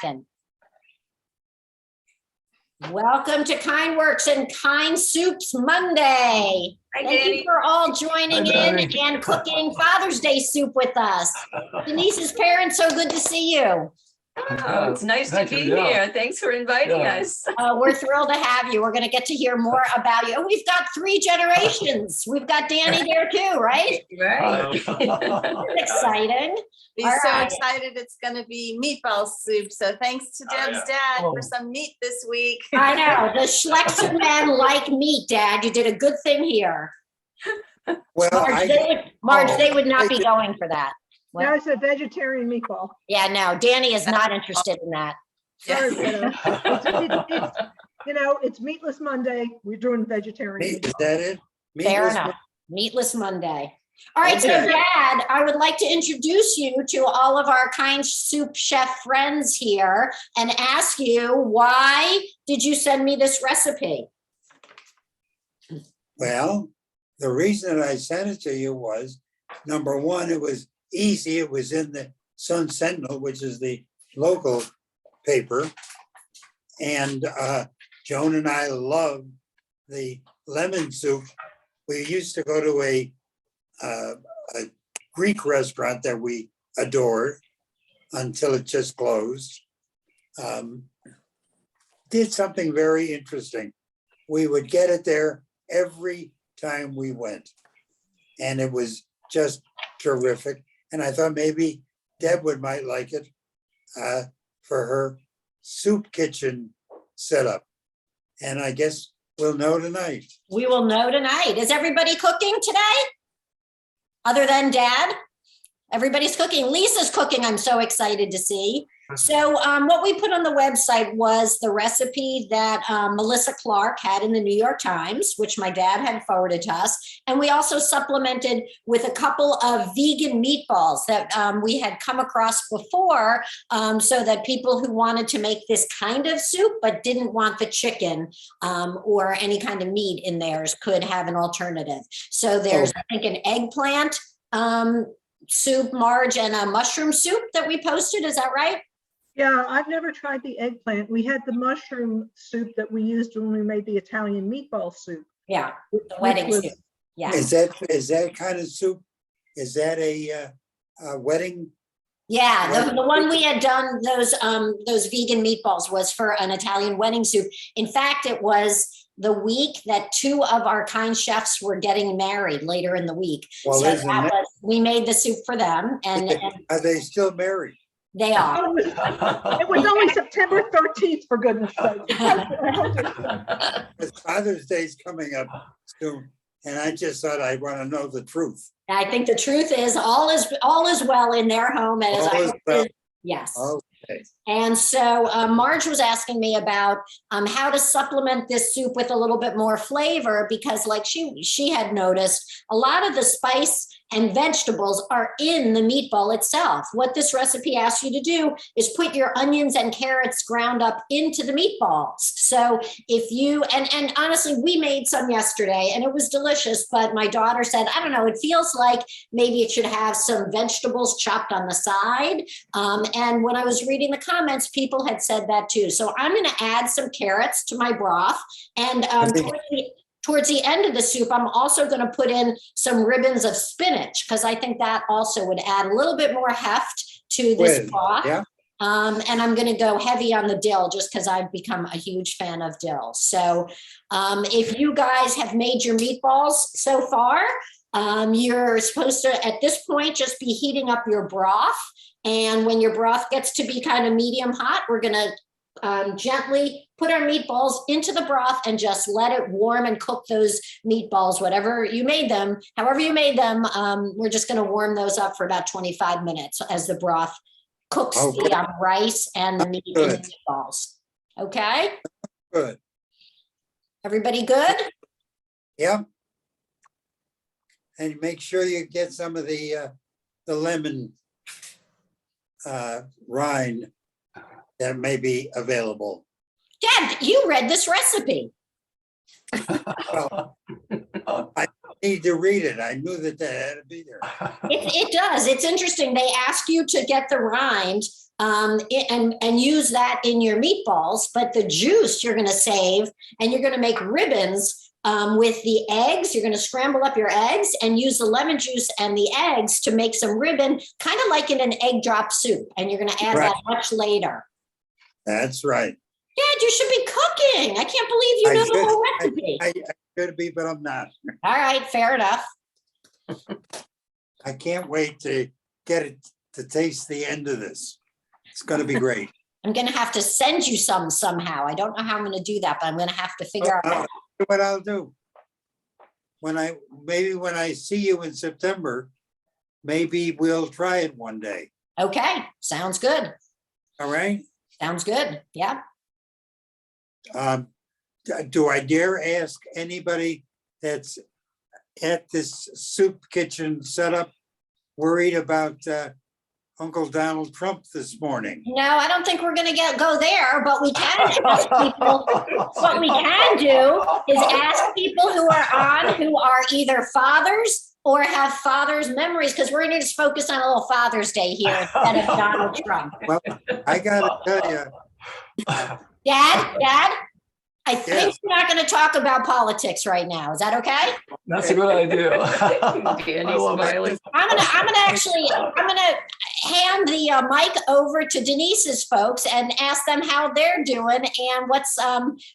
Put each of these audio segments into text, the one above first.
second. Welcome to KindWorks and KindSoup's Monday. Hi, Thank you Danny. for all joining in and cooking Father's Day soup with us. Denise's parents, so good to see you. Oh, it's nice to be here. Thanks for inviting us. We're thrilled to have you. We're going to get to hear more about you. We've got 3 generations. We've got Danny there too, right? Right. That's exciting. Be All so right. excited it's going to be meatball soup. So thanks to Deb's dad for some meat this week. I know. The Schlexen men like meat, Dad. You did a good thing here. Well, Marge, they would not be going for that. What? No, it's a vegetarian meatball. Yeah, no, Danny is not interested in that. Sorry, kiddo. It's Meatless Monday. We're doing vegetarian. is that it? Fair Meatless enough. Meatless Monday. All right, so Okay. Dad, I would like to introduce you to all of our KindSoup chef friends here and ask you, why did you send me this recipe? Well, the reason that I sent it to you was, number one, it was easy. It was in the Sun Sentinel, which is the local paper. And Joan and I love the lemon soup. We used to go to a Greek restaurant that we adored until it just closed. Did something very interesting. We would get it there every time we went. And it was just terrific. And I thought maybe Deb might like it for her soup kitchen setup. And I guess we'll know tonight. We will know tonight. Is everybody cooking today? Other than Dad? Everybody's cooking. Lisa's cooking, I'm so excited to see. So what we put on the website was the recipe that Melissa Clark had in the New York Times, which my dad had forwarded to us. And we also supplemented with a couple of vegan meatballs that we had come across before, so that people who wanted to make this kind of soup but didn't want the chicken or any kind of meat in theirs could have an alternative. So there's, I think, an eggplant soup, Marge, and a mushroom soup that we posted. Is that right? Yeah, I've never tried the eggplant. We had the mushroom soup that we used when we made the Italian meatball soup. Yeah, the wedding soup. Yeah. Is that kind of soup? Is that a wedding? Yeah, the one we had done, those vegan meatballs, was for an Italian wedding soup. In fact, it was the week that 2 of our kind chefs were getting married later in the week. Well, So we made the soup for them, and Are they still married? they are. It was only September 13th, for goodness sake. Because Father's Day's coming up soon, and I just thought I'd want to know the truth. I think the truth is all is well in their home, and as All I is hope well. yes. Okay. And so Marge was asking me about how to supplement this soup with a little bit more flavor, because like she had noticed, a lot of the spice and vegetables are in the meatball itself. What this recipe asks you to do is put your onions and carrots ground up into the meatballs. So if you, and honestly, we made some yesterday and it was delicious, but my daughter said, I don't know, it feels like maybe it should have some vegetables chopped on the side. And when I was reading the comments, people had said that too. So I'm gonna add some carrots to my broth, and towards the end of the soup, I'm also going to put in some ribbons of spinach, because I think that also would add a little bit more heft to this broth. Yeah. And I'm going to go heavy on the dill, just because I've become a huge fan of dill. So if you guys have made your meatballs so far, you're supposed to, at this point, just be heating up your broth. And when your broth gets to be kind of medium hot, we're going to gently put our meatballs into the broth and just let it warm and cook those meatballs, whatever you made them, however you made them. We're just going to warm those up for about 25 minutes as the broth cooks the rice and the meat in the meatballs. Okay? Good. Everybody good? Yeah. And make sure you get some of the lemon rind that may be available. Dad, you read this recipe. Well, need to read it. I knew that had to be there. It does. It's interesting. They ask you to get the rind and use that in your meatballs, but the juice you're going to save and you're going to make ribbons with the eggs. You're going to scramble up your eggs and use the lemon juice and the eggs to make some ribbon, kind of like in an egg drop soup. And you're going to add that much later. That's right. Dad, you should be cooking. I can't believe you know the whole recipe. I should be, but I'm not. All right, fair enough. I can't wait to get it to taste the end of this. It's going to be great. I'm going to have to send you some somehow. I don't know how I'm going to do that, but I'm going to have to figure out. What I'll do. Maybe when I see you in September, maybe we'll try it one day. Okay, sounds good. All right. Sounds good. Yeah. Do I dare ask anybody that's at this soup kitchen setup worried about Uncle Donald Trump this morning? No, I don't think we're going to go there, but we can ask people. What we can do is ask people who are on who are either fathers or have fathers' memories, because we're going to just focus on a little Father's Day here instead of Donald Trump. Well, I got to tell you. Dad, I think we're not going to talk about politics right now. Is that okay? That's a good idea. Danny smiling. I'm gonna hand the mic over to Denise's folks and ask them how they're doing and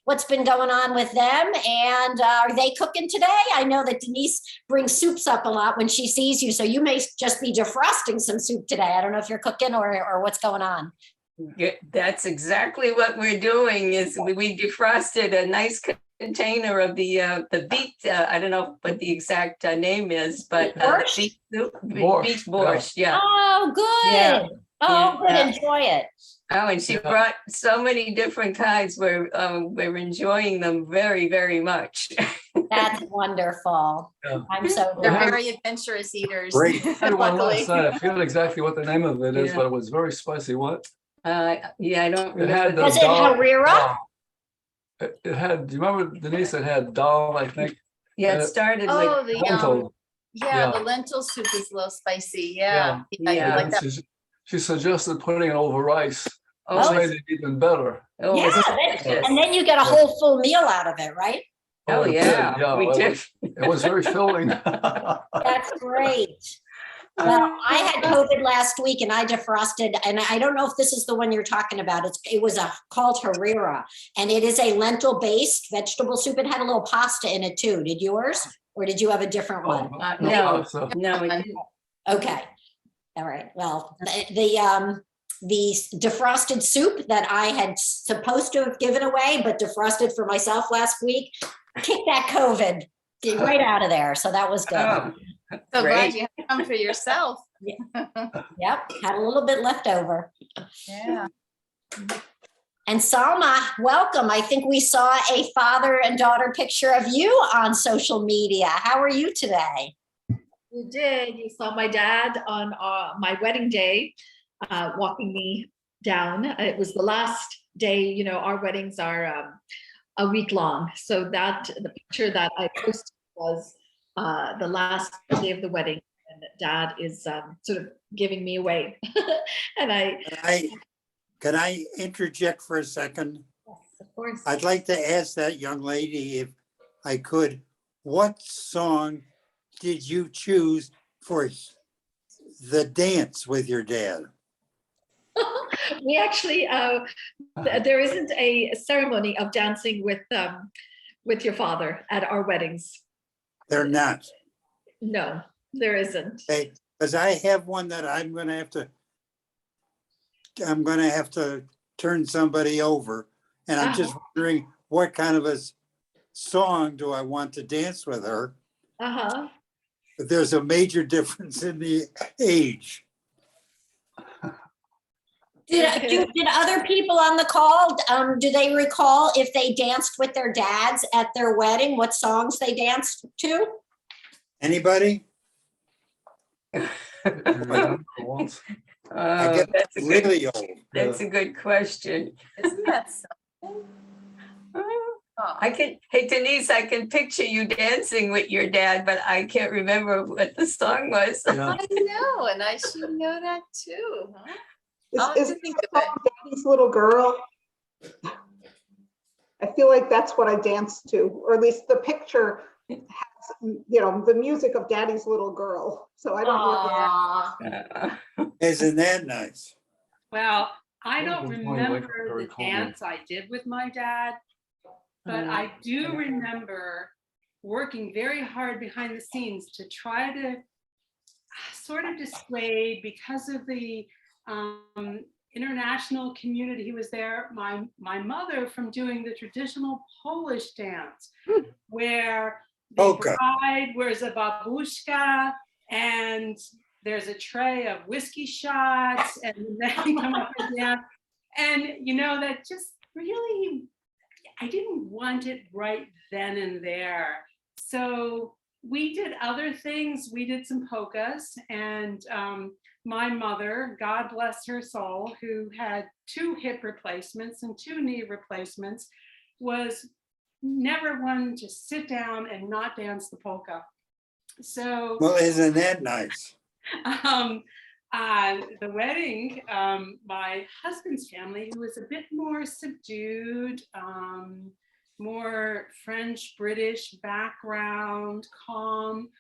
what's been going on with them, and are they cooking today? I know that Denise brings soups up a lot when she sees you, so you may just be defrosting some soup today. I don't know if you're cooking or what's going on. Yeah, that's exactly what we're doing. Is we defrosted a nice container of the beet. I don't know what the exact name is, but Borscht? beet borscht. Yeah. Oh, good. Yeah. Oh, good. Yeah. Enjoy it. Oh, and she brought so many different kinds. We're enjoying them very, very much. That's wonderful. Yeah. I'm so They're glad. very adventurous eaters. Great. I had one Luckily. last night. I forget exactly what the name of it is, Yeah. but it was very spicy. What? Yeah, I don't It had remember. Was it dal. Harira? It had. Do you remember, Denise? It had dal, I think. Yeah, it started Oh, with the Lentil. yeah, Yeah. the lentil soup is a little spicy. Yeah, I Yeah. like And that. she suggested putting it over rice. oh, Which it's- made it even better. oh, Yeah, it's delicious. and then you get a whole full meal out of it, right? Oh, it did. yeah, we it did. was- It was very filling. That's great. Well, I had COVID last week and I defrosted, and I don't know if this is the one you're talking about. It was called Harira, and it is a lentil-based vegetable soup. It had a little pasta in it too. Did yours, or did you have a different one? No, So- no, it didn't. Okay. All right. Well, the defrosted soup that I had supposed to have given away, but defrosted for myself last week, kicked that COVID right out of there. So that was good. Oh, So glad great. you had some for yourself. Yep. Had a little bit left over. Yeah. And Salma, welcome. I think we saw a father and daughter picture of you on social media. How are you today? You did. You saw my dad on my wedding day, walking me down. It was the last day. You know, our weddings are a week long, so the picture that I posted was the last day of the wedding, and Dad is sort of giving me away. And Can I interject for a second? yes, of course. I'd like to ask that young lady, if I could, what song did you choose for the dance with your dad? We actually, there isn't a ceremony of dancing with your father at our weddings. They're not. No, there isn't. Okay, because I have one that I'm gonna have to turn somebody over. And I'm just wondering what kind of a song do I want to dance with her? Uh-huh. But there's a major difference in the age. Did other people on the call, do they recall if they danced with their dads at their wedding, what songs they danced to? Anybody? Once. I get That's a good, really old. that's a good question. Isn't that so? Hey Denise, I can picture you dancing with your dad, but I can't remember what the song was. Yeah. I know, and I should know that too. Huh? I'll have Is to this think the of it. song Daddy's Little Girl? I feel like that's what I danced to, or at least the picture has, the music of Daddy's Little Girl. So I don't know. Aw. Isn't that nice? Well, I Well, don't it was more like remember very the common. dance I did with my dad, but I do remember working very hard behind the scenes to try to sort of dissuade, because of the international community he was there, my mother, from doing the traditional Polish dance, where the Polka. bride wears a babushka and there's a tray of whiskey shots, and then come up and dance. And that just really, I didn't want it right then and there. So we did other things. We did some polkas, and my mother, God bless her soul, who had 2 hip replacements and 2 knee replacements, was never one to sit down and not dance the polka. So Well, isn't that nice? the wedding, my husband's family, who was a bit more subdued, more French, British background, calm.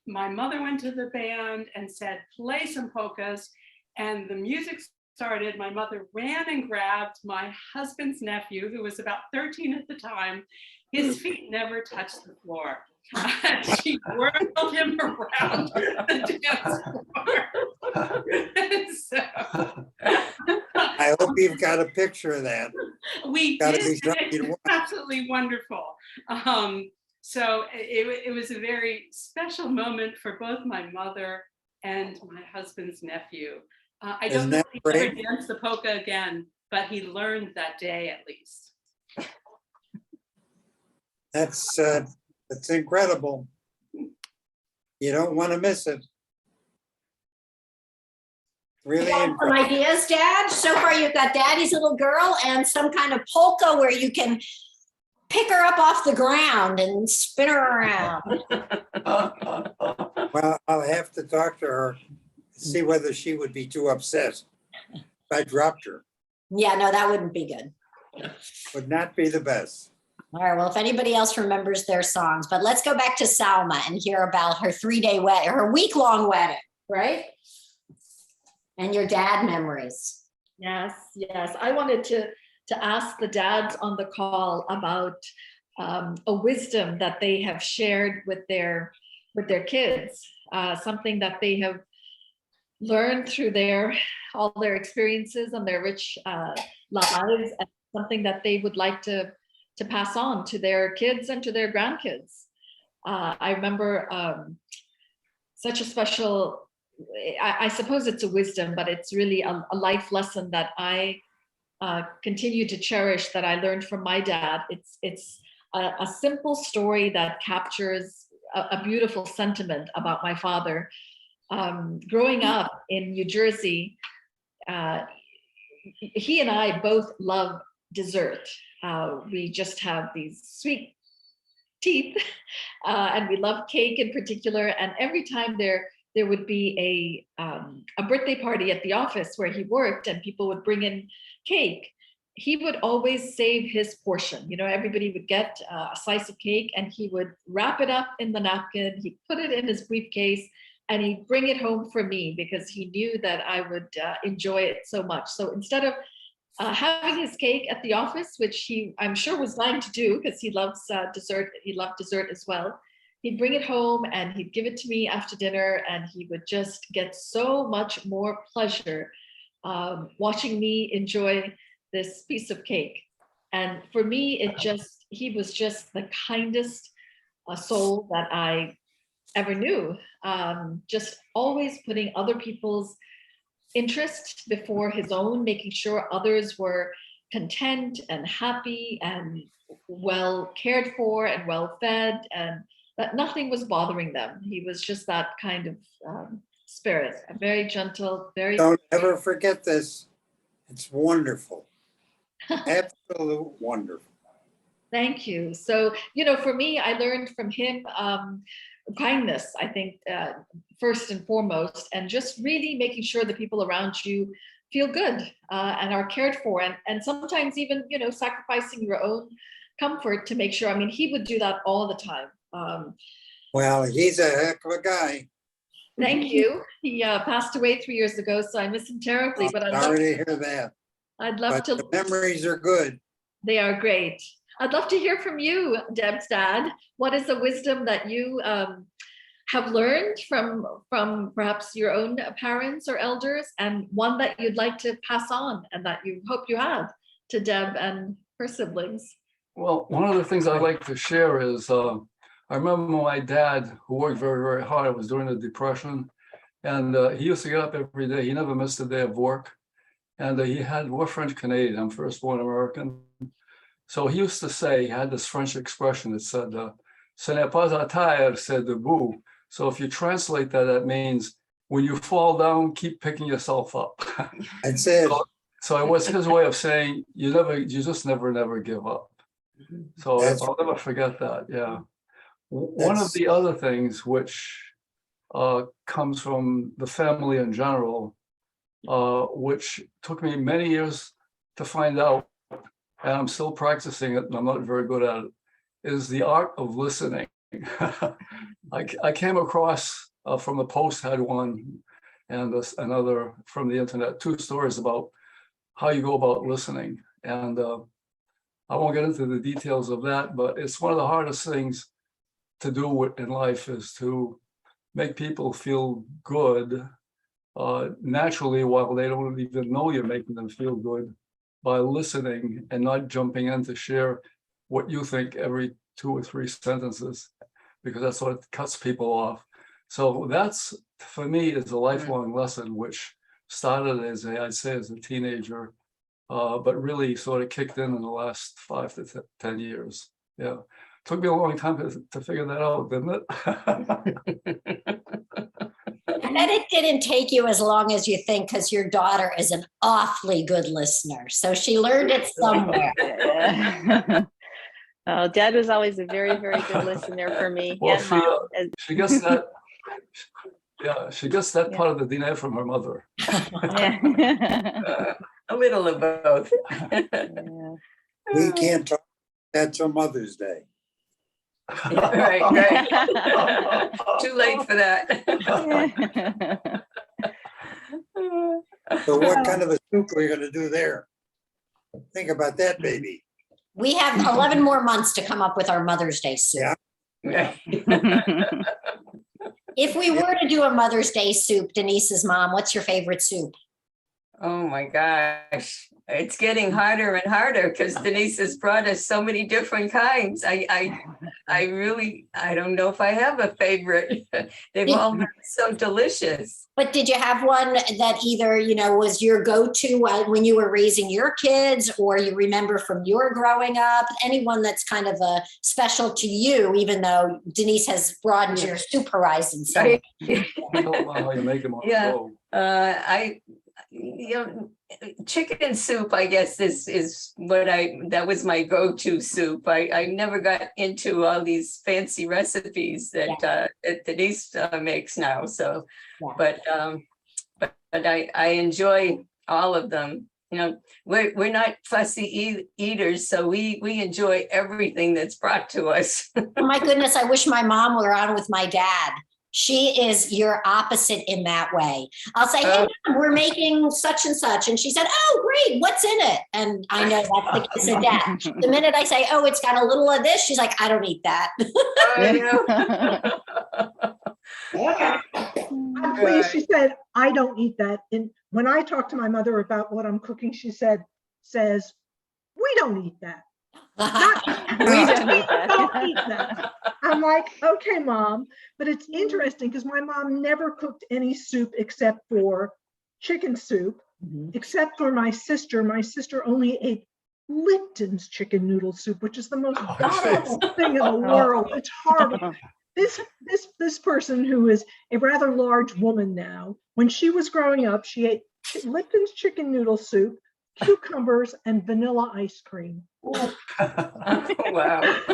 My mother went to the band and said, play some polkas, and the music started. My mother ran and grabbed my husband's nephew, who was about 13 at the time. His feet never touched the floor. She whirled him around the dance floor. So, I hope you've got a picture of that. we Gotta did, be and something it to was watch. absolutely wonderful. So it was a very special moment for both my mother and my husband's nephew. I don't Isn't know that if he ever great? danced the polka again, but he learned that day at least. That's incredible. You don't want to miss it. Really You got some incredible. ideas, Dad? So far, you've got Daddy's Little Girl and some kind of polka where you can pick her up off the ground and spin her around. Well, I'll have to talk to her, see whether she would be too upset if I dropped her. Yeah, no, that wouldn't be good. Would not be the best. All right, well, if anybody else remembers their songs, but let's go back to Salma and hear about her 3-day wedding, her week-long wedding, right? And your dad memories. Yes, yes. I wanted to ask the dads on the call about a wisdom that they have shared with their kids, something that they have learned through all their experiences and their rich lives, and something that they would like to pass on to their kids and to their grandkids. I remember such a special, I suppose it's a wisdom, but it's really a life lesson that I continue to cherish, that I learned from my dad. It's a simple story that captures a beautiful sentiment about my father. Growing up in New Jersey, he and I both love dessert. We just have these sweet teeth, and we love cake in particular. And every time there would be a birthday party at the office where he worked, and people would bring in cake, he would always save his portion. Everybody would get a slice of cake, and he would wrap it up in the napkin. He'd put it in his briefcase, and he'd bring it home for me because he knew that I would enjoy it so much. So instead of having his cake at the office, which I'm sure was dying to do because he loves dessert. He loved dessert as well. He'd bring it home and he'd give it to me after dinner, and he would just get so much more pleasure watching me enjoy this piece of cake. And for me, he was just the kindest soul that I ever knew. Just always putting other people's interest before his own, making sure others were content and happy and well cared for and well fed, and that nothing was bothering them. He was just that kind of spirit, very gentle, very. Don't ever forget this. It's wonderful. Absolute wonderful. Thank you. So, you know, for me, I learned from him kindness, I think, first and foremost, and just really making sure the people around you feel good and are cared for. And sometimes even, you know, sacrificing your own comfort to make sure. I mean, he would do that all the time. Well, he's a heck of a guy. Thank you. He passed away 3 years ago, so I miss him terribly. But Sorry to hear that. I'd love But to. the memories are good. They are great. I'd love to hear from you, Deb's dad. What is the wisdom that you have learned from perhaps your own parents or elders, and one that you'd like to pass on and that you hope you have to Deb and her siblings? Well, one of the things I'd like to share is I remember my dad, who worked very, very hard. It was during the Depression, and he used to get up every day. He never missed a day of work, and we're French Canadian. I'm first born American. So he used to say, he had this French expression that said, "Ce n'est pas à terre, c'est debout." So if you translate that, that means when you fall down, keep picking yourself up. That's it. So it was his way of saying, you just never give up. So I'll never forget that. Yeah. One of the other things which comes from the family in general, which took me many years to find out, and I'm still practicing it, and I'm not very good at it, is the art of listening. I came across from the Post had one, and another from the internet, 2 stories about how you go about listening. And I won't get into the details of that, but it's one of the hardest things to do in life, is to make people feel good naturally while they don't even know you're making them feel good, by listening and not jumping in to share what you think every 2 or 3 sentences, because that's what cuts people off. So that's, for me, is a lifelong lesson, which started as I'd say as a teenager, but really sort of kicked in the last 5 to 10 years. Yeah. Took me a long time to figure that out, didn't it? And then it didn't take you as long as you think, because your daughter is an awfully good listener. So she learned it somewhere. Oh, Dad was always a very, very good listener for me. Well, and Mom. she gets that. Yeah, she gets that part of the DNA from her mother. Yeah. A little of both. Yeah. We can't talk that till Mother's Day. Right. Too late for that. So what kind of a soup are you gonna do there? Think about that, baby. We have 11 more months to come up with our Mother's Day soup. Yeah. If we were to do a Mother's Day soup, Denise's mom, what's your favorite soup? Oh my gosh, it's getting harder and harder because Denise has brought us so many different kinds. I don't know if I have a favorite. They've all been so delicious. But did you have one that either, was your go-to when you were raising your kids, or you remember from your growing up? Anyone that's kind of special to you, even though Denise has broadened your soup horizons. I don't know how you make them on the Chicken soup, I guess, is what that was my go-to soup. I never got into all these fancy recipes that Denise makes now. So, but I enjoy all of them. We're not fussy eaters, so we enjoy everything that's brought to us. Oh my goodness, I wish my mom were on with my dad. She is your opposite in that way. I'll say, hey, Mom, we're making such and such. And she said, oh, great, what's in it? And I know that's the kiss of death. The minute I say, oh, it's got a little of this, she's like, I don't eat that. I'm pleased she said, I don't eat that. And when I talk to my mother about what I'm cooking, she says, we don't eat that. We don't eat that. Don't eat that. I'm like, okay, Mom. But it's interesting because my mom never cooked any soup except for chicken soup, except for my sister. My sister only ate Lipton's chicken noodle soup, which is the most awful thing in the world. It's horrible. This person, who is a rather large woman now, when she was growing up, she ate Lipton's chicken noodle soup, cucumbers, and vanilla ice cream. Wow.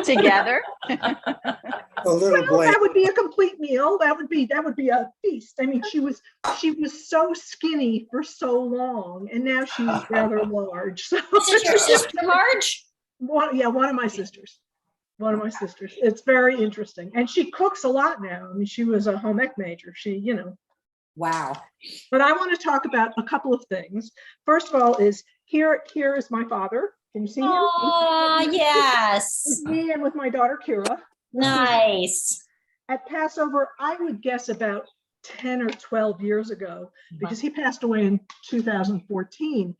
Together? A little Well, blame. that would be a complete meal. That would be a feast. I mean, she was so skinny for so long, and now she's rather large. So This is your sister, Marge? one of my sisters. One of my sisters. It's very interesting, and she cooks a lot now. I mean, she was a home ec major. Wow. But I want to talk about a couple of things. First of all, here is my father. Can you see him? Oh, yes. With me and with my daughter Kira. Nice. At Passover, I would guess about 10 or 12 years ago, because he passed away in 2014.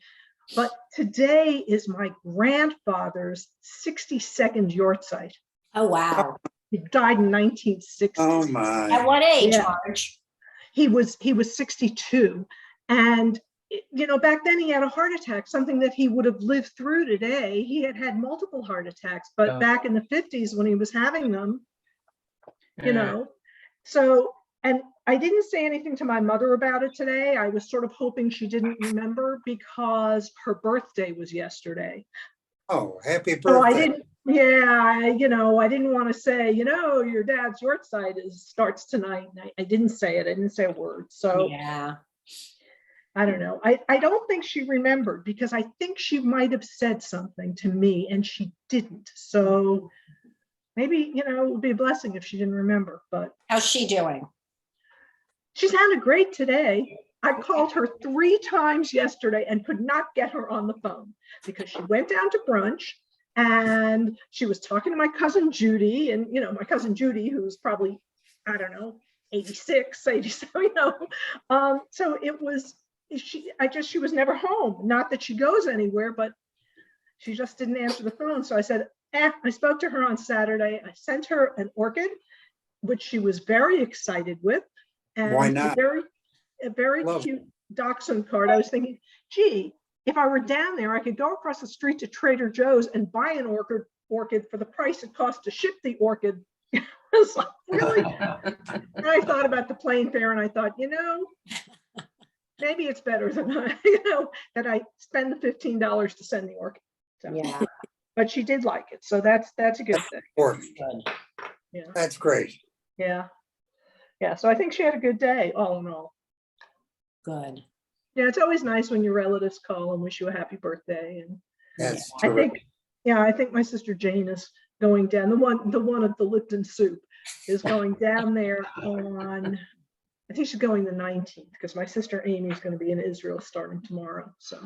But today is my grandfather's 62nd yortzeit. Oh, wow. He died in 1960. Oh, At my. what age, Yeah. Marge? He was 62. And, back then he had a heart attack, something that he would have lived through today. He had multiple heart attacks, but Yeah. back in the 50s when he was having them, Yeah. So, and I didn't say anything to my mother about it today. I was sort of hoping she didn't remember because her birthday was yesterday. Oh, happy So I birthday. didn't, I didn't want to say, your dad's yortzeit starts tonight. And I didn't say it. I didn't say a word. So Yeah. I don't know. I don't think she remembered, because I think she might have said something to me and she didn't. So maybe, it would be a blessing if she didn't remember, but How's she doing? she sounded great today. I called her 3 times yesterday and could not get her on the phone because she went down to brunch and she was talking to my cousin Judy, and my cousin Judy, who's probably, I don't know, 86, 87, so it was, she was never home. Not that she goes anywhere, but she just didn't answer the phone. So I said, I spoke to her on Saturday. I sent her an orchid, which she was very excited with. And Why not? a very Love cute dachshund card. I was thinking, gee, if I were down there, I could go across the street to Trader Joe's and buy an orchid for the price it costs to ship the orchid. I was like, really? And I thought about the plane fare and I thought, maybe it's better than that I spend the $15 to send the orchid. So, Yeah. but she did like it. So that's a good thing. Important. Good. Yeah. That's great. Yeah. Yeah. So I think she had a good day, all in all. Good. Yeah, it's always nice when your relatives call and wish you a happy birthday. And That's I terrific. think my sister Jane is going down. The one at the Lipton soup is going down there on, I think she's going the 19th, because my sister Amy is going to be in Israel starting tomorrow. So,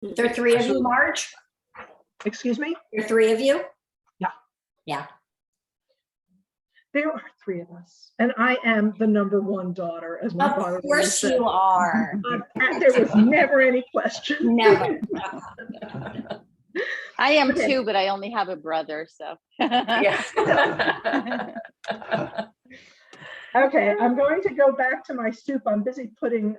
There are 3 of you, Marge? excuse me? There are 3 of you? Yeah. Yeah. There are 3 of us, and I am the number 1 daughter, as my father Of always course said. you are. There was never any question. Never. I am Okay. too, but I only have a brother, so. Yeah. Okay, I'm going to go back to my soup. I'm busy putting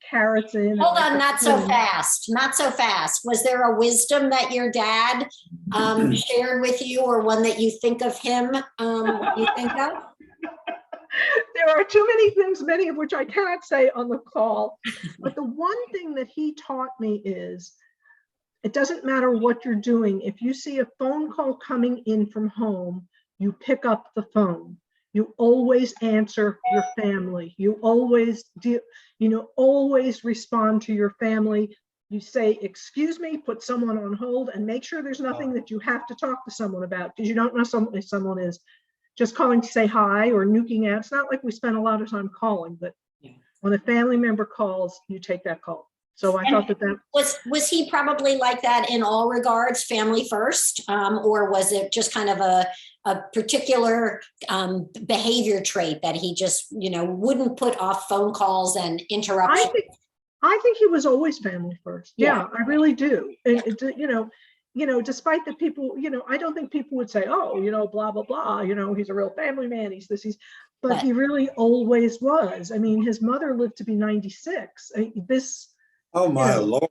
carrots in. Hold on, not so fast. Not so fast. Was there a wisdom that your dad shared with you, or one that you think of him, you think of? There are too many things, many of which I cannot say on the call. But the one thing that he taught me is, it doesn't matter what you're doing. If you see a phone call coming in from home, you pick up the phone. You always answer your family. You always do, always respond to your family. You say, excuse me, put someone on hold, and make sure there's nothing that you have to talk to someone about, because you don't know if someone is just calling to say hi or nuking out. It's not like we spend a lot of time calling, but when a family member calls, you take that call. So I thought that was he probably like that in all regards, family first, or was it just kind of a particular behavior trait that he just wouldn't put off phone calls and interruptions? I think he was always family first. Yeah. Yeah, I really do. And despite the people, I don't think people would say, oh, blah blah blah. He's a real family man. He's this. But he really always was. I mean, his mother lived to be 96. Oh, my Lord.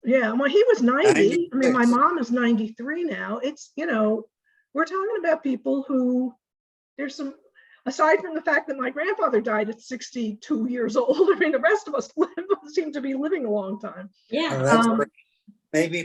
Yeah, well, he was 90. 96. I mean, my mom is 93 now. It's, we're talking about people who, there's some, aside from the fact that my grandfather died at 62 years old, I mean, the rest of us seem to be living a long time. Yeah. Well, that's great.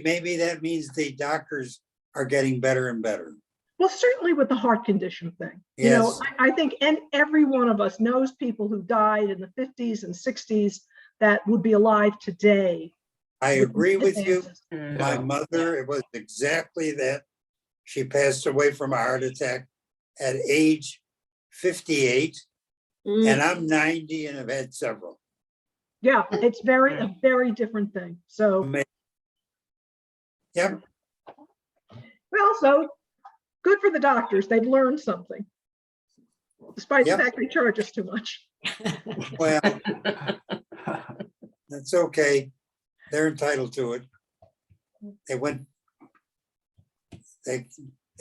Maybe that means the doctors are getting better and better. Well, certainly with the heart condition thing. You Yes. know, I think, and every one of us knows people who died in the 50s and 60s that would be alive today. I agree with you. Advances. My mother, it was exactly that. She passed away from a heart attack at age 58, and I'm 90 and have had several. Yeah, it's a very different thing. So, Yep. well, so good for the doctors. They've learned something, despite Yep. the fact they charge us too much. Well, that's okay. They're entitled to it. They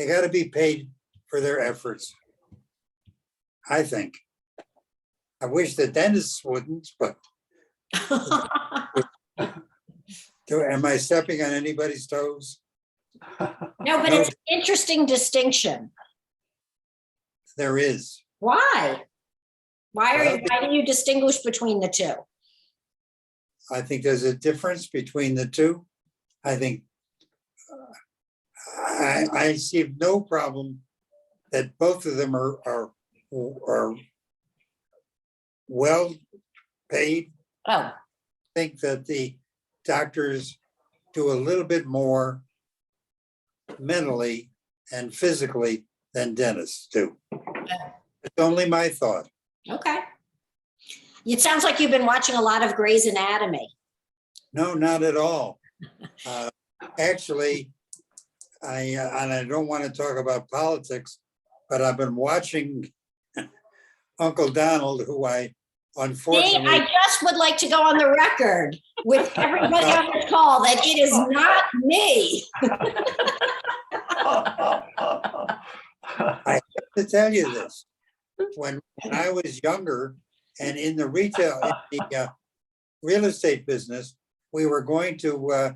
got to be paid for their efforts, I think. I wish the dentists wouldn't, but am I stepping on anybody's toes? No, but it's an interesting distinction. There is. Why? Why Well, do you distinguish between the two? I think there's a difference between the two. I think I see no problem that both of them are well paid. Oh, I think that the doctors do a little bit more mentally and physically than dentists do. It's only my thought. okay. It sounds like you've been watching a lot of Grey's Anatomy. No, not at all. Actually, and I don't want to talk about politics, but I've been watching Uncle Donald, who I See, unfortunately. I just would like to go on the record with everybody on the call that it is not me. I have to tell you this. When I was younger and in the real estate business, we were going to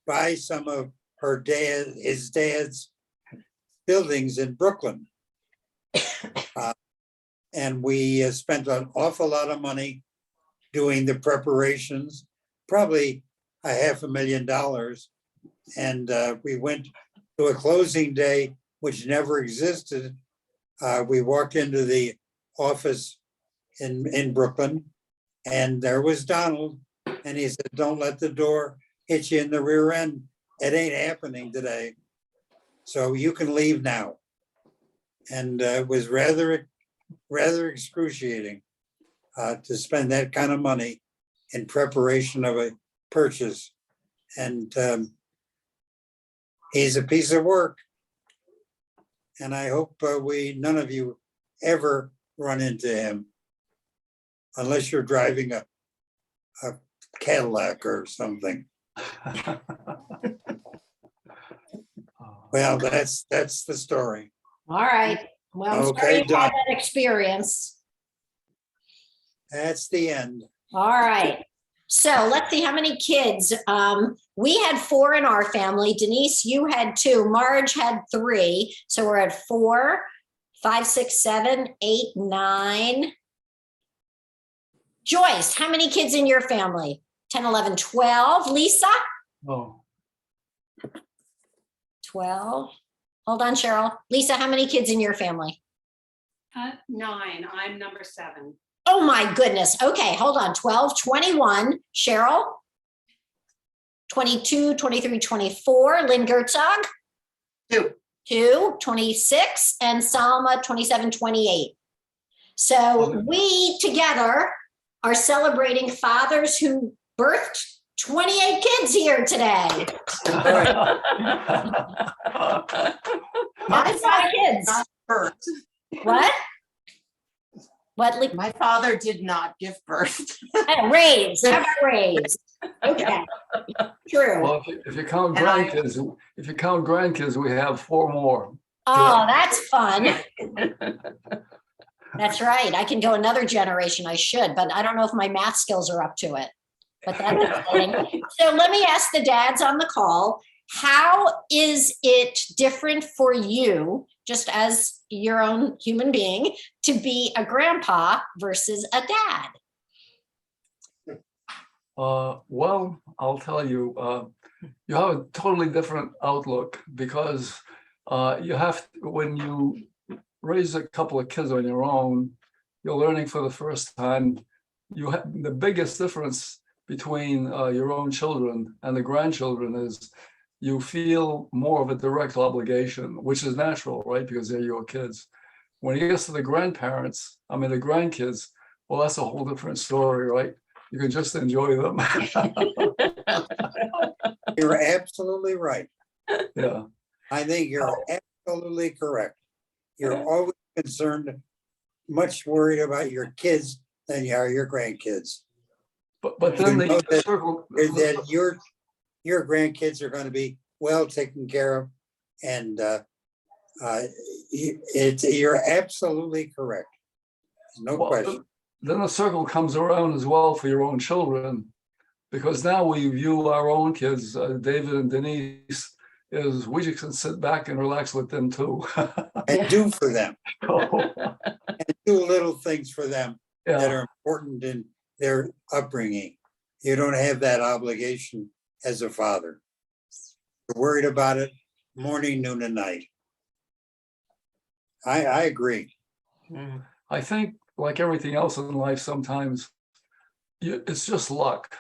buy some of his dad's buildings in Brooklyn. And we spent an awful lot of money doing the preparations, probably $500,000. And we went to a closing day, which never existed. We walked into the office in Brooklyn, and there was Donald. And he said, "Don't let the door hit you in the rear end. It ain't happening today. So you can leave now." And it was rather excruciating to spend that kind of money in preparation of a purchase. And he's a piece of work. And I hope none of you ever run into him unless you're driving a Cadillac or something. Well, that's the story. All right. Well, I'm Okay, sorry you had Doc. that experience. That's the end. All right. So let's see how many kids. We had 4 in our family. Denise, you had 2. Marge had 3. So we're at 4, 5, 6, 7, 8, 9. Joyce, how many kids in your family? 10, 11, 12. Lisa? Oh, 12. Hold on, Cheryl. Lisa, how many kids in your family? 9. I'm number 7. Oh my goodness. Okay, hold on. 12, 21. Cheryl? 22, 23, 24. Lynn Gertzog? 2, 26. And Salma, 27, 28. So we together are celebrating fathers who birthed 28 kids here today. That is a lot of kids. Birth. What? What? My father did not give birth. Raised. How about raised? Okay. True. well, if you count And I- grandkids, we have 4 more. Oh, that's fun. That's right. I can go another generation. I should, but I don't know if my math skills are up to it. But that's exciting. So let me ask the dads on the call, how is it different for you just as your own human being, to be a grandpa versus a dad? Well, I'll tell you, you have a totally different outlook because you have, when you raise a couple of kids on your own, you're learning for the first time. You have the biggest difference between your own children and the grandchildren is you feel more of a direct obligation, which is natural, right? Because they're your kids. When it gets to the grandparents, I mean, the grandkids, well, that's a whole different story, right? You can just enjoy them. You're absolutely right. Yeah. I think you're absolutely correct. You're always concerned, much worried about your kids than you are your grandkids. But then You know that- circle. That your grandkids are going to be well taken care of, and you're absolutely correct. No question. Then the circle comes around as well for your own children, because now we view our own kids, David and Denise, is we just can sit back and relax with them too. And do for them. Oh, And do little things for them that yeah, are important in their upbringing. You don't have that obligation as a father. You're worried about it morning, noon, and night. I agree. I think like everything else in life, sometimes it's just luck.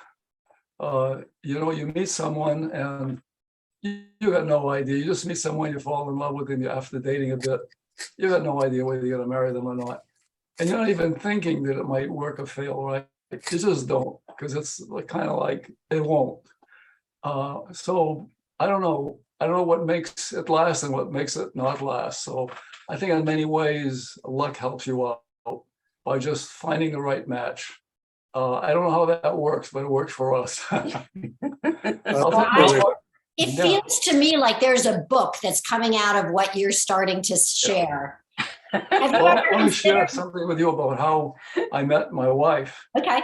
You meet someone and you got no idea. You just meet someone, you fall in love with them after dating a bit. You got no idea whether you're gonna marry them or not. And you're not even thinking that it might work or fail, right? You just don't, because it's kind of like it won't. So I don't know. I don't know what makes it last and what makes it not last. So I think in many ways, luck helps you out by just finding the right match. I don't know how that works, but it works for us. It feels to me like there's a book that's coming out of what you're starting to share. Have you Well, ever let me share considered? something with you about how I met my wife. Okay.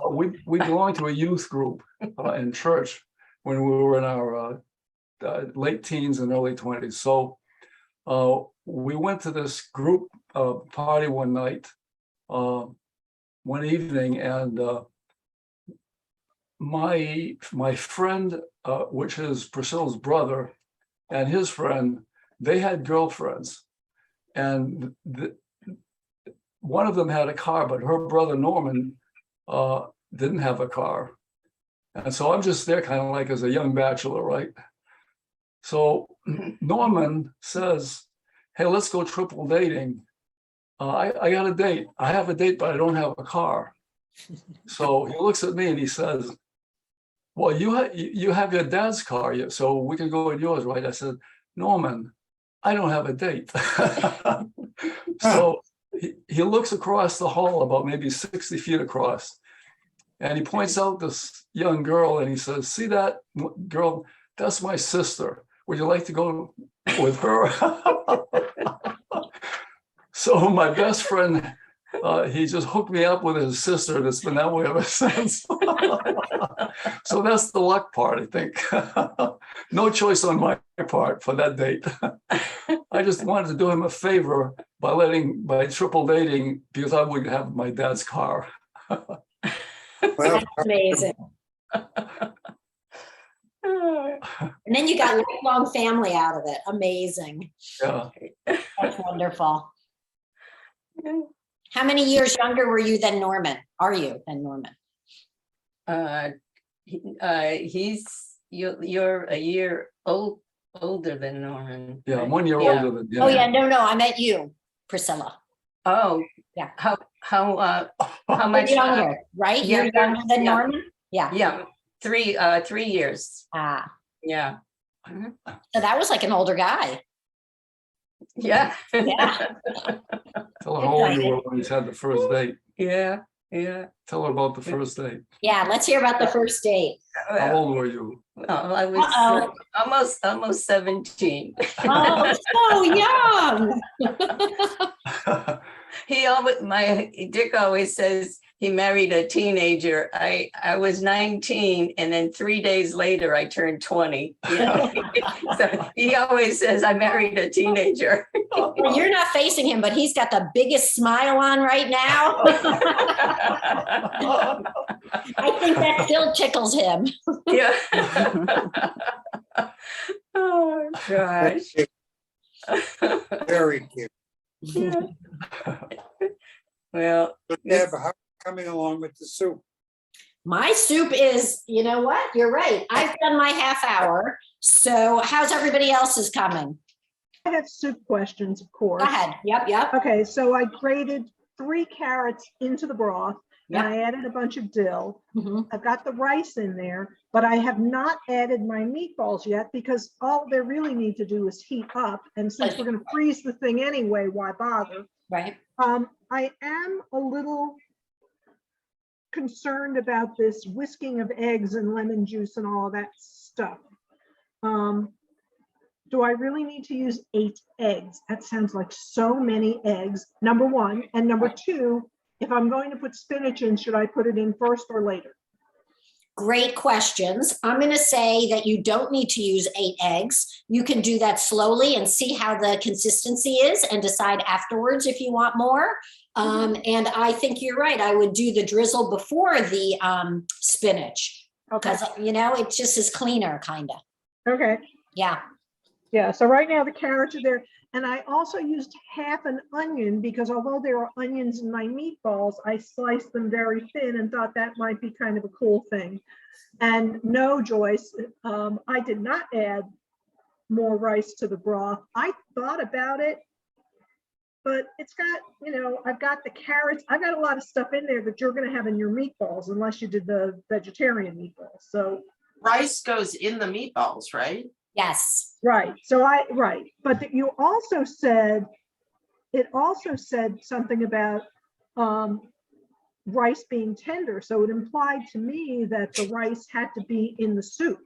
We belonged to a youth group in church when we were in our late teens and early 20s. So we went to this group party one night, one evening, and my friend, which is Priscilla's brother, and his friend, they had girlfriends, and one of them had a car, but her brother Norman didn't have a car, and so I'm just there kind of like as a young bachelor, right? So Norman says, "Hey, let's go triple dating. I got a date. I have a date, but I don't have a car." So he looks at me and he says, "Well, you have your dad's car, so we can go in yours, right?" I said, "Norman, I don't have a date." So he looks across the hall about maybe 60 feet across, and he points out this young girl and he says, "See that girl? That's my sister. Would you like to go with her?" So my best friend, he just hooked me up with his sister, and it's been that way ever since. So that's the luck part, I think. No choice on my part for that date. I just wanted to do him a favor by triple dating, because I would have my dad's car. Well, That's amazing. And then you got lifelong family out of it. Amazing. Yeah. That's wonderful. How many years younger were you than Norman? Are you than Norman? You're a year older than Norman. Yeah, right? 1 year Yeah. older than you. Oh, yeah, no, I meant you, Priscilla. Oh, Yeah. How much? You're younger, right? You're younger, younger than yeah. Norman? Yeah. Yeah, 3 years. Ah, Yeah. so that was like an older guy. Yeah. Yeah. Tell her how old you were when you had the first date. Yeah. Yeah. Tell her about the first date. Yeah, let's hear about the first date. How old were you? Well, I was almost 17. Oh, so young. Dick always says he married a teenager. I was 19, and then 3 days later I turned 20. You know, so he always says I married a teenager. Well, you're not facing him, but he's got the biggest smile on right now. I think that still tickles him. Yeah. Oh gosh. Very cute. Yeah. Well, But Deb, how coming along with the soup? My soup is, you know what? You're right. I've done my half hour. So how's everybody else's coming? I have soup questions, of course. Go ahead. Yep. Okay, so I grated 3 carrots into the broth and Yep. I added a bunch of dill. Mhm. I've got the rice in there, but I have not added my meatballs yet because all they really need to do is heat up. And since we're going to freeze the thing anyway, why bother? Right. I am a little concerned about this whisking of eggs and lemon juice and all of that stuff. Do I really need to use 8 eggs? That sounds like so many eggs, number one. And number two, if I'm going to put spinach in, should I put it in first or later? Great questions. I'm going to say that you don't need to use 8 eggs. You can do that slowly and see how the consistency is and decide afterwards if you want more. And I think you're right. I would do the drizzle before the spinach because, you know, it just is cleaner, kind of. Okay. Yeah. Yeah, so right now the carrots are there. And I also used half an onion because although there are onions in my meatballs, I sliced them very thin and thought that might be kind of a cool thing. And no, Joyce, I did not add more rice to the broth. I thought about it, but it's got, you know, I've got the carrots. I've got a lot of stuff in there that you're going to have in your meatballs unless you did the vegetarian meatballs. So Rice goes in the meatballs, right? Yes. right. So right. But you also said, it also said something about rice being tender. So it implied to me that the rice had to be in the soup.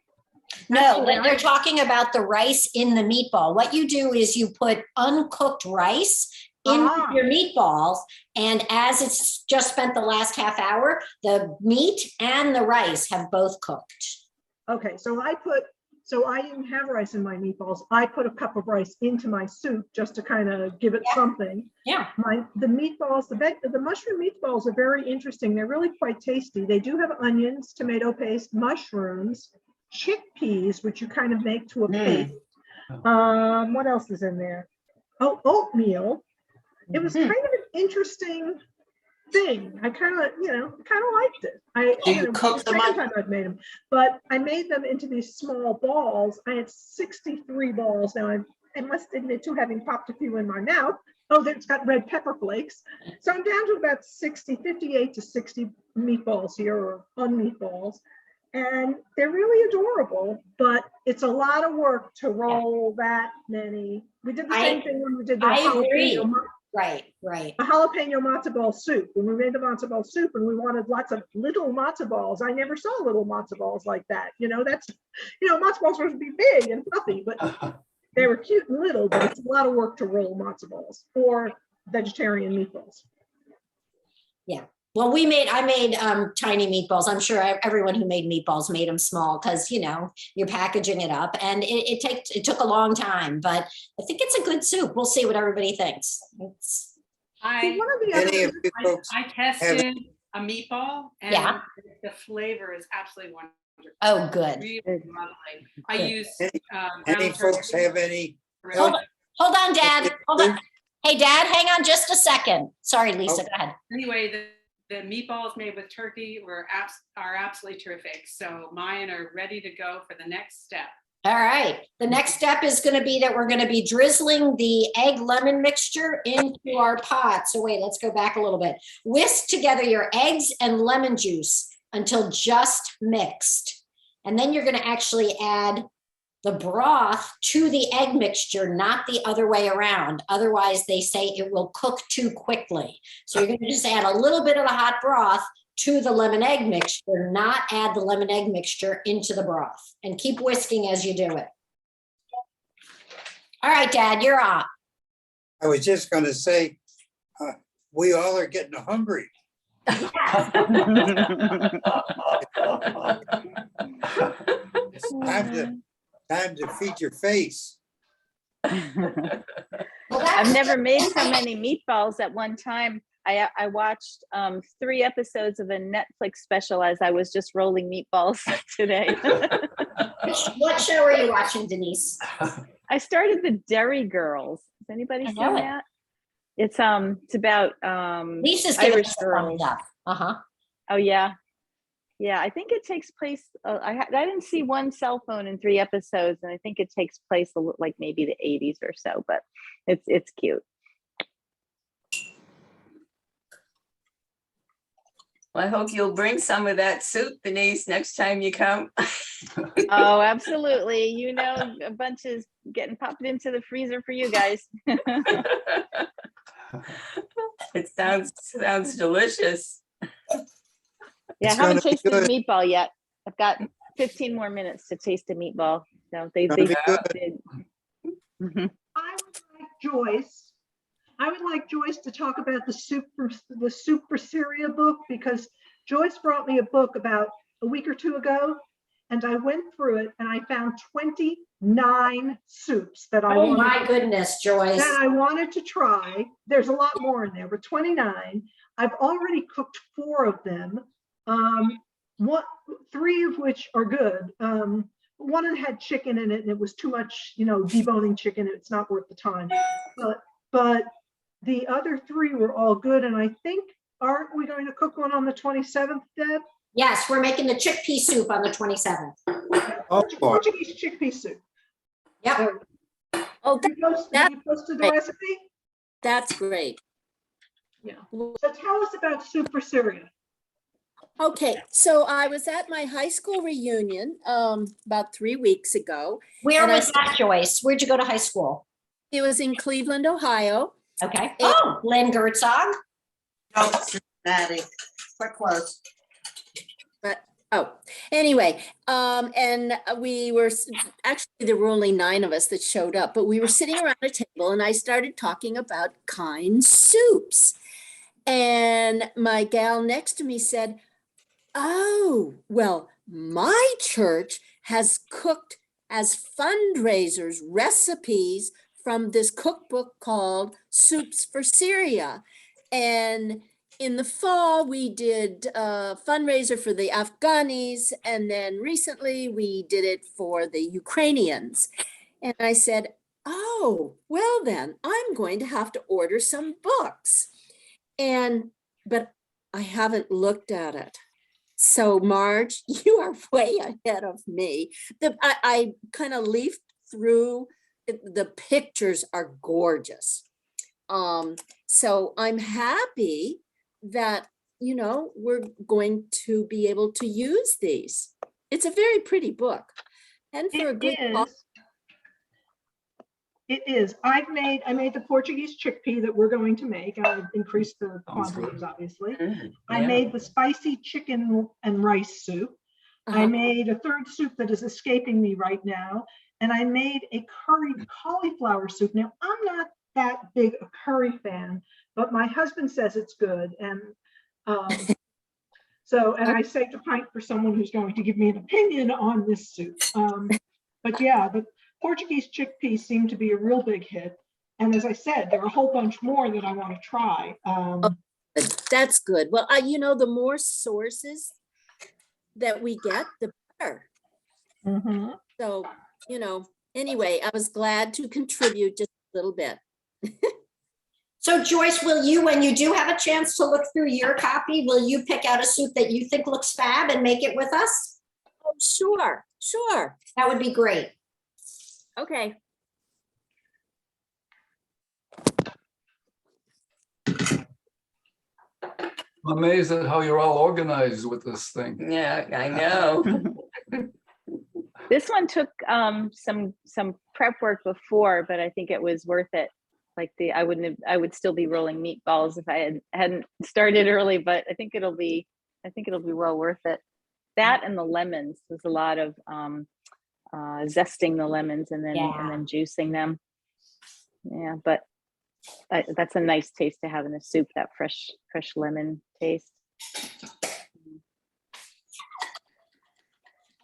No, they're talking about the rice in the meatball. What you do is you put uncooked rice in your meatballs, and as it's just spent the last half hour, the meat and the rice have both cooked. Okay, so I didn't have rice in my meatballs. I put a cup of rice into my soup just to kind of give it something. Yeah. The meatballs, the mushroom meatballs are very interesting. They're really quite tasty. They do have onions, tomato paste, mushrooms, chickpeas, which you kind of make to a paste. What else is in there? Oh, oatmeal. It was kind of an interesting thing. I kind of liked it. Do you cook them up? I've made them, but I made them into these small balls. I had 63 balls. Now I must admit to having popped a few in my mouth. Oh, it's got red pepper flakes. So I'm down to about 58 to 60 meatballs here, or un-meatballs. And they're really adorable, but it's a lot of work to roll that many. We did the same thing when we did the jalapeno. Right. A jalapeno matzo ball soup. When we made the matzo ball soup and we wanted lots of little matzo balls, I never saw little matzo balls like that. You know, that's, matzo balls were supposed to be big and fluffy, but they were cute and little, but it's a lot of work to roll matzo balls or vegetarian meatballs. Yeah. Well, I made tiny meatballs. I'm sure everyone who made meatballs made them small because, you're packaging it up, and it took a long time, but I think it's a good soup. We'll see what everybody thinks. I tested a meatball, and the flavor is absolutely wonderful. Oh, good. Really lovely. I use Any folks have any? Hold on, Dad. Hold on. Hey, Dad, hang on just a second. Sorry, Lisa, go ahead. Anyway, the meatballs made with turkey are absolutely terrific. So mine are ready to go for the next step. All right. The next step is going to be that we're going to be drizzling the egg lemon mixture into our pot. So wait, let's go back a little bit. Whisk together your eggs and lemon juice until just mixed. And then you're going to actually add the broth to the egg mixture, not the other way around. Otherwise, they say it will cook too quickly. So you're going to just add a little bit of the hot broth to the lemon egg mixture, not add the lemon egg mixture into the broth, and keep whisking as you do it. All right, Dad, you're on. I was just going to say, we all are getting hungry. It's time to feed your face. I've never made so many meatballs at one time. I watched 3 episodes of a Netflix special as I was just rolling meatballs today. What show are you watching, Denise? I started the Dairy Girls. Has anybody I seen know it. that? It's about Lisa's giving Irish us the thumbs girls. up. Uh-huh. Oh yeah. Yeah, I think it takes place. I didn't see one cell phone in 3 episodes, and I think it takes place like maybe the 80s or so. But it's cute. Well, I hope you'll bring some of that soup, Denise, next time you come. Oh, absolutely. You know, a bunch is getting popped into the freezer for you guys. It sounds delicious. Yeah, It's I haven't gonna be tasted a good. meatball yet. I've got 15 more minutes to taste a meatball. So they Gonna be good. did. Mhm. I would like Joyce to talk about the Soup for Syria book, because Joyce brought me a book about a week or 2 ago, and I went through it and I found 29 soups that I Oh my goodness, Joyce. that I wanted to try. There's a lot more in there, but 29. I've already cooked 4 of them. 3 of which are good. One had chicken in it and it was too much, deboning chicken. It's not worth the time. But the other 3 were all good. And I think, aren't we going to cook one on the 27th, Deb? Yes, we're making the chickpea soup on the 27th. Oh, boy. Portuguese chickpea soup. Yep. Oh, Have you posted the great. recipe? that's great. Yeah. So tell us about Soup for Syria. Okay, so I was at my high school reunion about 3 weeks ago. Where And I was that, Joyce? Where'd you go to high school? It was in Cleveland, Ohio. Okay. Oh, Len Gertzog. Oh, Cincinnati. Quite close. Anyway, and we were actually, there were only 9 of us that showed up, but we were sitting around a table and I started talking about kind soups. And my gal next to me said, "Oh, well, my church has cooked as fundraisers recipes from this cookbook called Soups for Syria. And in the fall, we did a fundraiser for the Afghanis, and then recently we did it for the Ukrainians." And I said, "Oh, well then, I'm going to have to order some books." But I haven't looked at it. So Marge, you are way ahead of me. I kind of leafed through, the pictures are gorgeous. So I'm happy that, we're going to be able to use these. It's a very pretty book. And for a good cause. It is. I made the Portuguese chickpea that we're going to make. I've increased the Sounds good. quantities, obviously. Mm, I yeah. made the spicy chicken and rice soup. I made a third soup that is escaping me right now. And I made a curried cauliflower soup. Now, I'm not that big a curry fan, but my husband says it's good. And I saved a pint for someone who's going to give me an opinion on this soup. But yeah, the Portuguese chickpeas seem to be a real big hit. And as I said, there are a whole bunch more that I want to try. That's good. Well, the more sources that we get, the better. So, anyway, I was glad to contribute just a little bit. So Joyce, will you, when you do have a chance to look through your copy, will you pick out a soup that you think looks fab and make it with us? Oh, sure. That would be great. Okay. I'm amazed at how you're all organized with this thing. Yeah, I know. This one took some prep work before, but I think it was worth it. Like I would still be rolling meatballs if I hadn't started early, but I think it'll be well worth it. That and the lemons. There's a lot of zesting the lemons and then juicing them. Yeah, but that's a nice taste to have in a soup, that fresh lemon taste.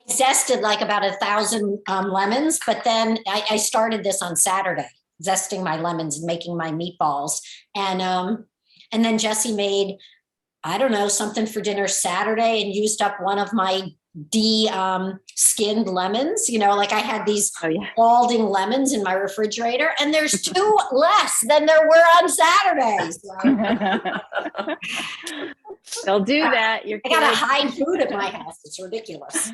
Zested like about 1,000 lemons, but then I started this on Saturday, zesting my lemons and making my meatballs. And then Jesse made, I don't know, something for dinner Saturday and used up one of my skinned lemons. You know, like I had these balding lemons in my refrigerator, and there's 2 less than there were on Saturday. So. They'll do that. You're I gotta hide food at my house. It's ridiculous.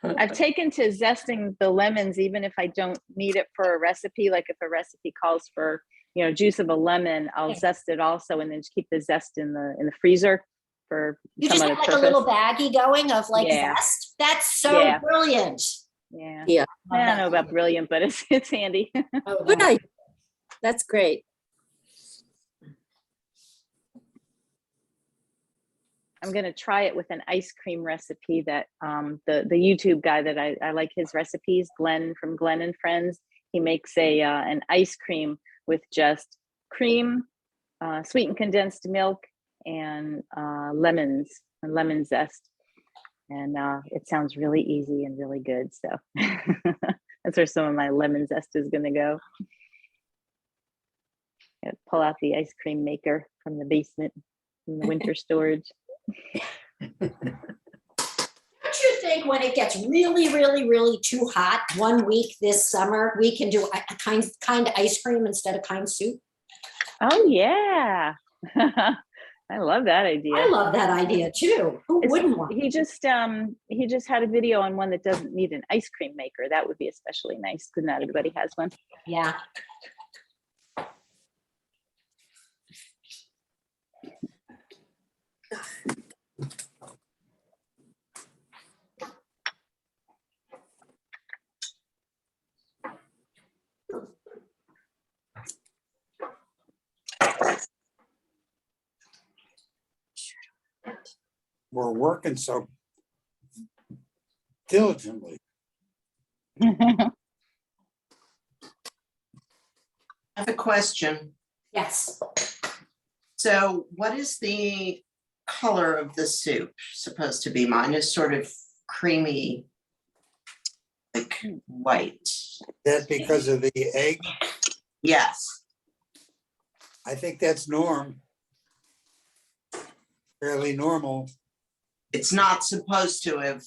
I've taken to zesting the lemons, even if I don't need it for a recipe. Like if a recipe calls for, you know, juice of a lemon, I'll zest it also, and then just keep the zest in the freezer for You some just other have like purpose. a little baggie going of like zest. That's so brilliant. Yeah. I don't know about brilliant, but it's handy. Oh, Good idea. That's great. I'm going to try it with an ice cream recipe that the YouTube guy that I like his recipes, Glenn from Glenn and Friends, he makes an ice cream with just cream, sweetened condensed milk, and lemons and lemon zest. And it sounds really easy and really good. So that's where some of my lemon zest is going to go. Pull out the ice cream maker from the basement in the winter storage. Don't you think when it gets really, really, really too hot one week this summer, we can do a kind ice cream instead of KindSoup? Oh yeah. I love that idea. I love that idea too. Who wouldn't want? He just had a video on one that doesn't need an ice cream maker. That would be especially nice because not everybody has one. Yeah. We're working so diligently. I have a question. Yes. So what is the color of the soup supposed to be? Mine is sort of creamy, like white. That's because of the egg. Yes. I think that's norm. Fairly normal. It's not supposed to have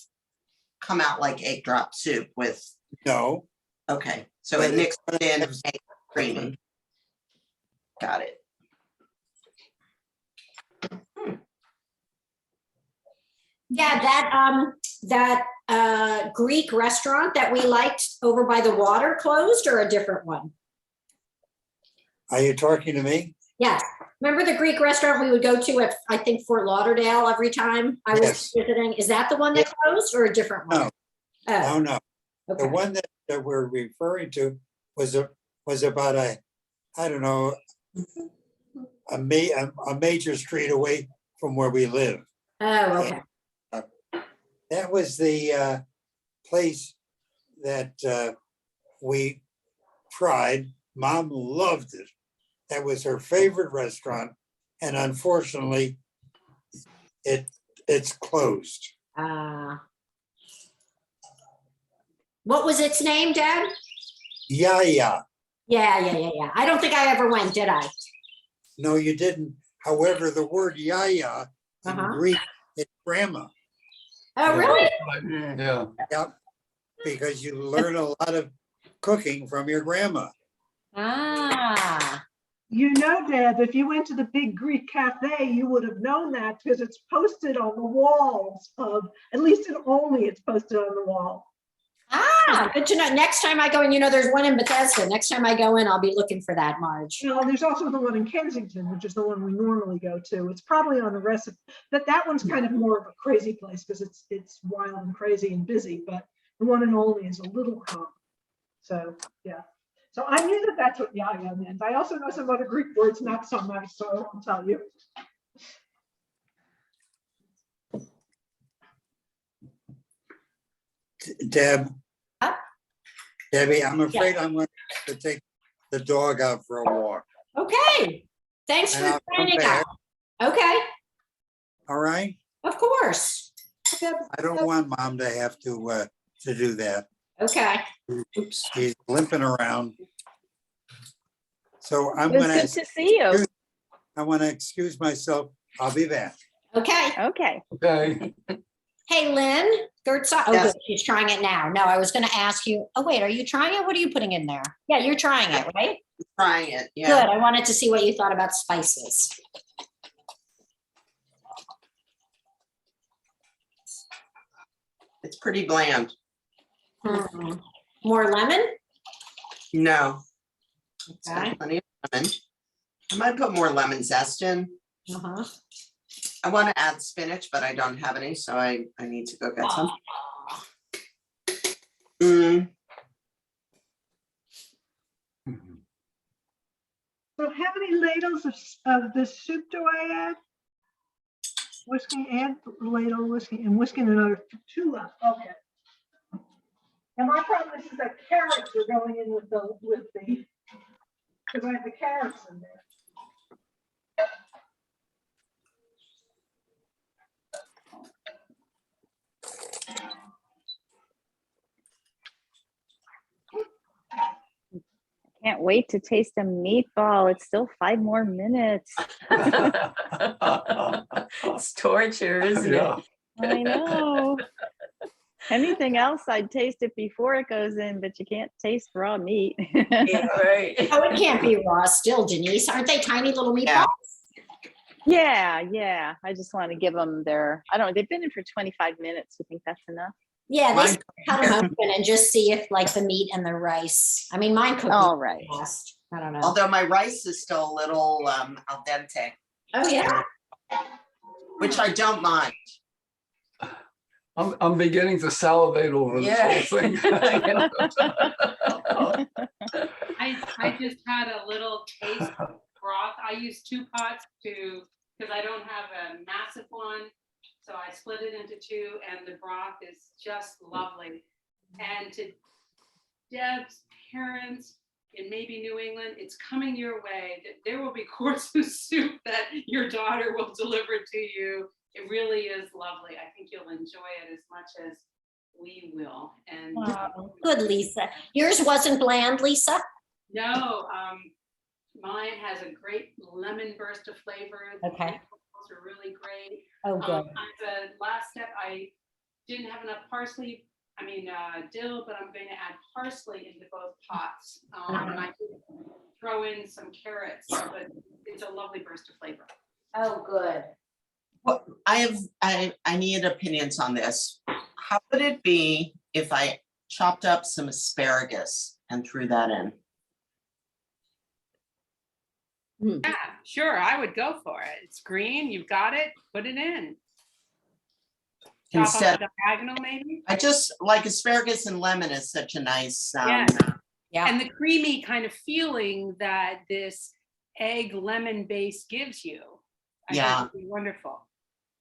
come out like egg drop soup with. No. Okay, so But it mixed in it's- egg creamy. Got it. Yeah, that Greek restaurant that we liked over by the water closed, or a different one? Are you talking to me? Yes. Remember the Greek restaurant we would go to at, I think, Fort Lauderdale every time I was Yes. visiting? Is that the one that closed or a different one? No. Oh, Oh, no. okay. The one that we're referring to was about I don't know, a major street away from where we live. Oh, okay. That was the place that we tried. Mom loved it. That was her favorite restaurant, and unfortunately, it's closed. What was its name, Dad? Yeah. Yeah. I don't think I ever went, did I? No, you didn't. However, the word yaya in Greek is grandma. Oh, really? Yeah. Yep. Because you learn a lot of cooking from your grandma. You know, Deb, if you went to the big Greek cafe, you would have known that because it's posted on the walls of, at least in Olney, it's posted on the wall. Good to know. Next time I go in, there's one in Bethesda. Next time I go in, I'll be looking for that, Marge. You know, there's also the one in Kensington, which is the one we normally go to. It's probably on the recipe, but that one's kind of more of a crazy place because it's wild and crazy and busy, but the one in Olney is a little calm. So, yeah. So I knew that that's what yaya meant. I also know some other Greek words not so nice, so I'll tell you. Debbie, I'm afraid I'm going to take the dog out for a walk. Okay, thanks And for I'll come joining us. back. Okay, All right? of course. I don't want mom to have to do that. Okay. Oops. She's limping around. So I'm It was gonna, good to see you. I want to excuse myself. I'll be back. Okay. Okay. Okay. Hey, Lynn, KindSoup. Oh, Yes. good. She's trying it now. No, I was going to ask you. Oh, wait, are you trying it? What are you putting in there? Yeah, you're trying it, right? Trying it, Good. yeah. I wanted to see what you thought about spices. It's pretty bland. Hmm. More lemon? No. It's got Okay. plenty of lemon. I might put more lemon zest in. Uh-huh. I want to add spinach, but I don't have any, so I need to go get some. Mm, So how many ladles of this soup do I add? Whiskey and ladle whiskey and whiskey and another 2 left. Okay. And my problem is that carrots are going in with the, because I have the carrots in there. Can't wait to taste a meatball. It's still 5 more minutes. It's torture, isn't Yeah. it? I know. Anything else, I'd taste it before it goes in, but you can't taste raw meat. Yeah, right. Oh, it can't be raw still, Denise. Aren't they tiny little meatballs? Yeah, yeah. I just want to give them their, I don't know, they've been in for 25 minutes. You think that's enough? Yeah, they Mine- cut them open and just see if like the meat and the rice. I mean, mine cooked All right. fast. I don't know. although my rice is still a little al dente, Oh, yeah. which I don't mind. I'm beginning to salivate over this Yeah. whole thing. I just had a little taste of broth. I use 2 pots because I don't have a massive one. So I split it into 2 and the broth is just lovely. And to Deb's parents in maybe New England, it's coming your way. That there will be quarts of soup that your daughter will deliver to you. It really is lovely. I think you'll enjoy it as much as we will. And Wow. Good, Lisa. Yours wasn't bland, Lisa? no, mine has a great lemon burst of flavor. The Okay. meatballs are really great. Oh, good. The last step, I didn't have enough dill, but I'm going to add parsley into both pots. And I did throw in some carrots, but it's a lovely burst of flavor. Oh, good. Well, I need opinions on this. How would it be if I chopped up some asparagus and threw that in? Yeah, sure, I would go for it. It's green, you've got it, put it in. Chop Instead, up a diagonal maybe? I just like asparagus and lemon is such a nice, Yeah. Yeah. And the creamy kind of feeling that this egg lemon base gives you. I think Yeah. would be wonderful.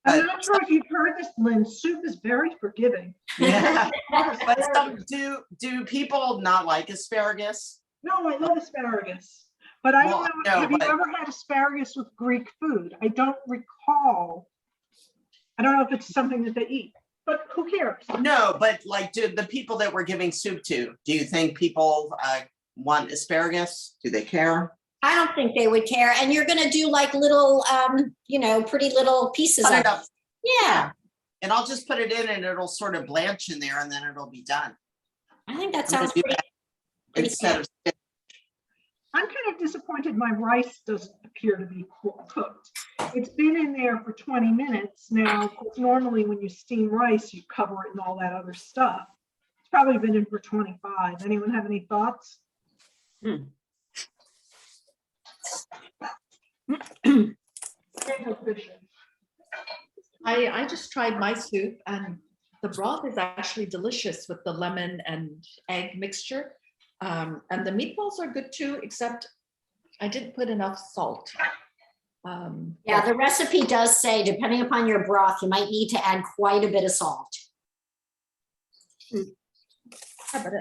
I'm not sure if you've heard this, Lynn, soup is very forgiving. yeah. But do people not like asparagus? No, I love asparagus, but I don't Well, know, no, have you but- ever had asparagus with Greek food? I don't recall. I don't know if it's something that they eat, but who cares? No, but like, do the people that we're giving soup to, do you think people want asparagus? Do they care? I don't think they would care. And you're going to do like little, pretty little pieces Cut of it up. it. Yeah. And I'll just put it in and it'll sort of blanch in there and then it'll be done. I think that I'm gonna sounds do pretty. that pretty Instead of, I'm kind of disappointed my rice doesn't appear to be cooked. It's been in there for 20 minutes now. Of course, normally when you steam rice, you cover it and all that other stuff. It's probably been in for 25. Anyone have any thoughts? I just tried my soup and the broth is actually delicious with the lemon and egg mixture. And the meatballs are good too, except I didn't put enough salt. Yeah, the recipe does say, depending upon your broth, you might need to add quite a bit of salt. Yeah, but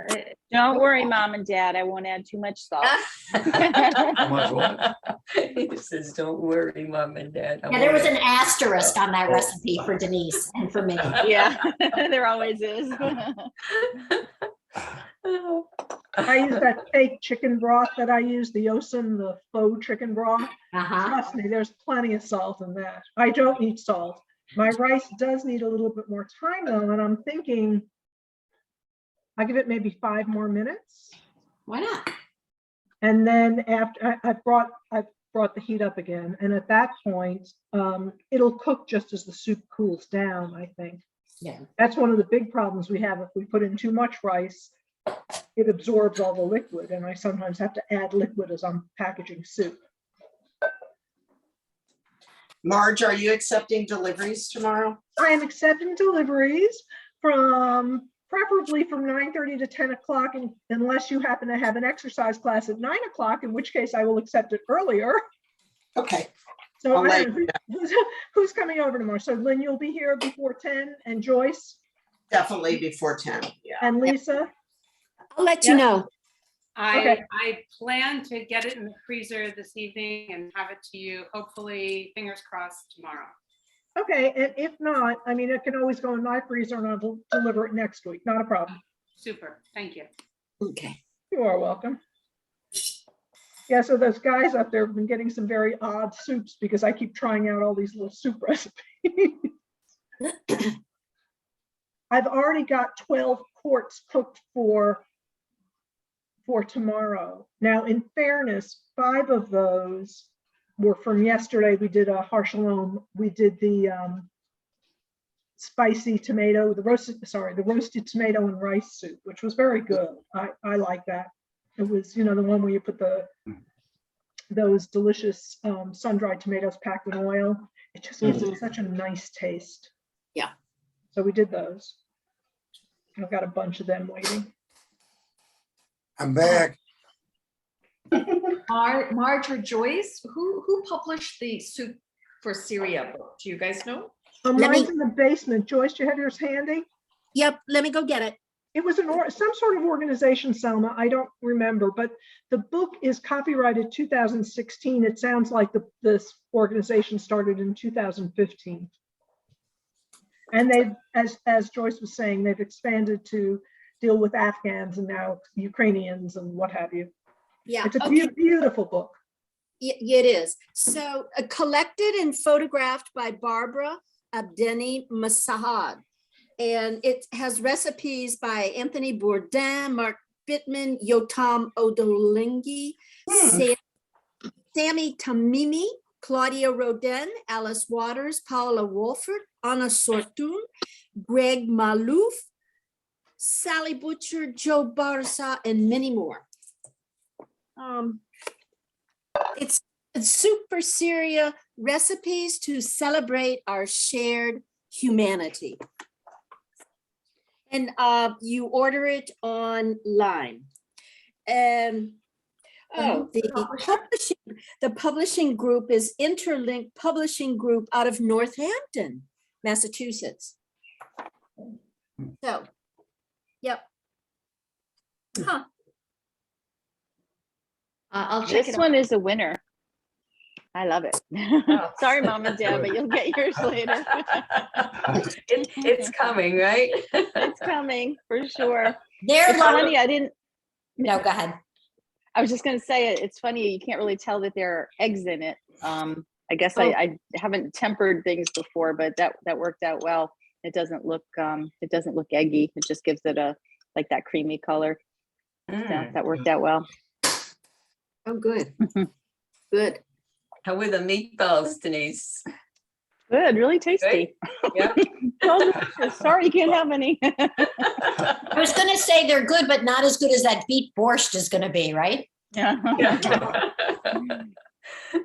Don't worry, Mom and Dad, I won't add too much salt. Much what? He says, don't worry, Mom and Dad. I Yeah, there was won't." an asterisk on that recipe for Denise and for me. Yeah, there always is. I use that fake chicken broth that I use, the Osun, the faux chicken broth. Uh-huh. Trust me, there's plenty of salt in that. I don't need salt. My rice does need a little bit more time though, and I'm thinking I give it maybe 5 more minutes. Why not? And then after I've brought the heat up again, and at that point, it'll cook just as the soup cools down, I think. Yeah. That's one of the big problems we have. If we put in too much rice, it absorbs all the liquid, and I sometimes have to add liquid as I'm packaging soup. Marge, are you accepting deliveries tomorrow? I am accepting deliveries from preferably from 9:30 to 10 o'clock, unless you happen to have an exercise class at 9 o'clock, in which case I will accept it earlier. Okay. So I'll I let don't know who's coming over tomorrow. So Lynn, you'll be here before 10, and Joyce Definitely before 10. Yeah. and Lisa. I'll let you know. Okay. I plan to get it in the freezer this evening and have it to you, hopefully, fingers crossed, tomorrow. Okay, and if not, I mean, it can always go in my freezer and I'll deliver it next week. Not a problem. Super, thank you. Okay. You are welcome. Yeah, so those guys up there have been getting some very odd soups because I keep trying out all these little soup recipes. I've already got 12 quarts cooked for tomorrow. Now, in fairness, 5 of those were from yesterday. We did a harshalom. We did the spicy tomato, the roasted tomato and rice soup, which was very good. I like that. It was, the one where you put those delicious sun-dried tomatoes packed in oil. It just gives it such a nice taste. Yeah. So we did those. I've got a bunch of them waiting. I'm back. Marge or Joyce, who published the Soup for Syria book? Do you guys know? Mine's in the basement. Joyce, do you have yours handy? Yep, let me go get it. It was some sort of organization, Selma. I don't remember, but the book is copyrighted 2016. It sounds like this organization started in 2015. And they've, as Joyce was saying, they've expanded to deal with Afghans and now Ukrainians and what have you. Yeah. It's a beautiful book. It is. So collected and photographed by Barbara Abdeni Masahad. And it has recipes by Anthony Bourdain, Mark Bittman, Yotam Odolingi, Sammy Tamimi, Claudia Rodin, Alice Waters, Paula Wolford, Anna Sortun, Greg Malouf, Sally Butcher, Joe Barza, and many more. It's Soup for Syria, recipes to celebrate our shared humanity. And you order it online. The publishing group is Interlink Publishing Group out of Northampton, Massachusetts. So, yep. Huh. I'll check This it one out. is a winner. I love it. Sorry, Mom and Dad, but you'll get yours later. It's coming, right? It's coming for sure. They're It's funny, I didn't. No, go ahead. I was just going to say it's funny. You can't really tell that there are eggs in it. I guess I haven't tempered things before, but that worked out well. It doesn't look eggy. It just gives it that creamy color. So that worked out well. Oh, good. Good. How were the meatballs, Denise? Good, really tasty. Yeah. Sorry, you can't have any. I was going to say they're good, but not as good as that beet borscht is going to be, right? Yeah.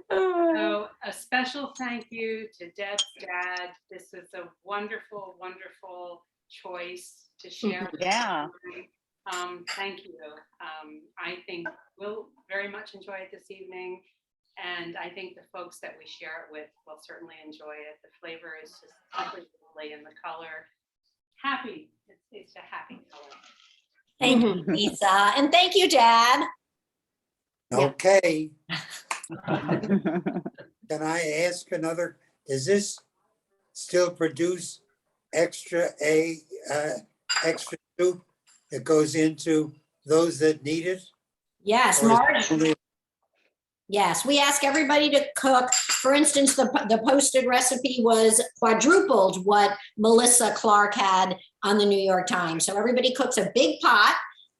So a special thank you to Deb's dad. This was a wonderful, wonderful choice to share. Yeah. Thank you. I think we'll very much enjoy it this evening. And I think the folks that we share it with will certainly enjoy it. The flavor is just lovely and the color. Happy. It's a happy color. Thank you, Lisa. And thank you, Dad. Yeah. Okay, can I ask another, does this still produce extra extra soup that goes into those that need it? Yes, Or is it Marge. only- Yes, we ask everybody to cook. For instance, the posted recipe was quadrupled what Melissa Clark had on the New York Times. So everybody cooks a big pot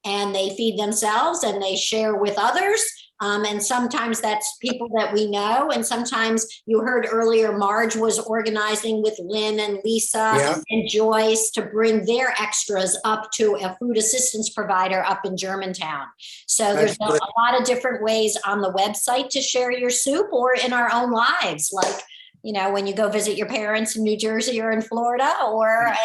and they feed themselves and they share with others. And sometimes that's people that we know. And sometimes you heard earlier, Marge was organizing with Lynn and Lisa Yeah. and Joyce to bring their extras up to a food assistance provider up in Germantown. So there's That's good. a lot of different ways on the website to share your soup or in our own lives, like, you know, when you go visit your parents in New Jersey or in Florida or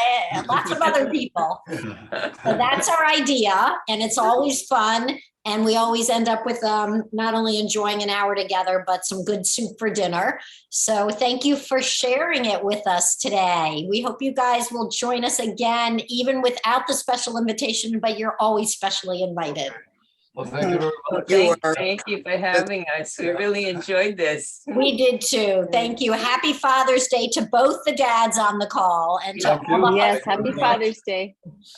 lots of other people. So that's our idea, and it's always fun. And we always end up with not only enjoying an hour together, but some good soup for dinner. So thank you for sharing it with us today. We hope you guys will join us again, even without the special invitation, but you're always specially invited. Well, thank you very much. Thank you for having us. We really enjoyed this. We did too. Thank you. Happy Father's Day to both the dads on the call and to Thank you. all the Yes, husbands. happy Father's Day.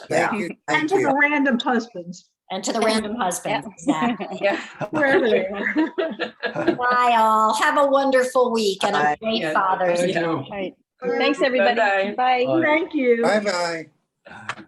Thank you, And thank to the you. random husbands, And to the random husbands. Exactly. Yeah. wherever they are. Bye all. Have a wonderful week and a Bye. great Yeah. Father's Thank Day. you. All right. Thanks, everybody. Bye-bye. Bye. Bye. Thank you. Bye-bye.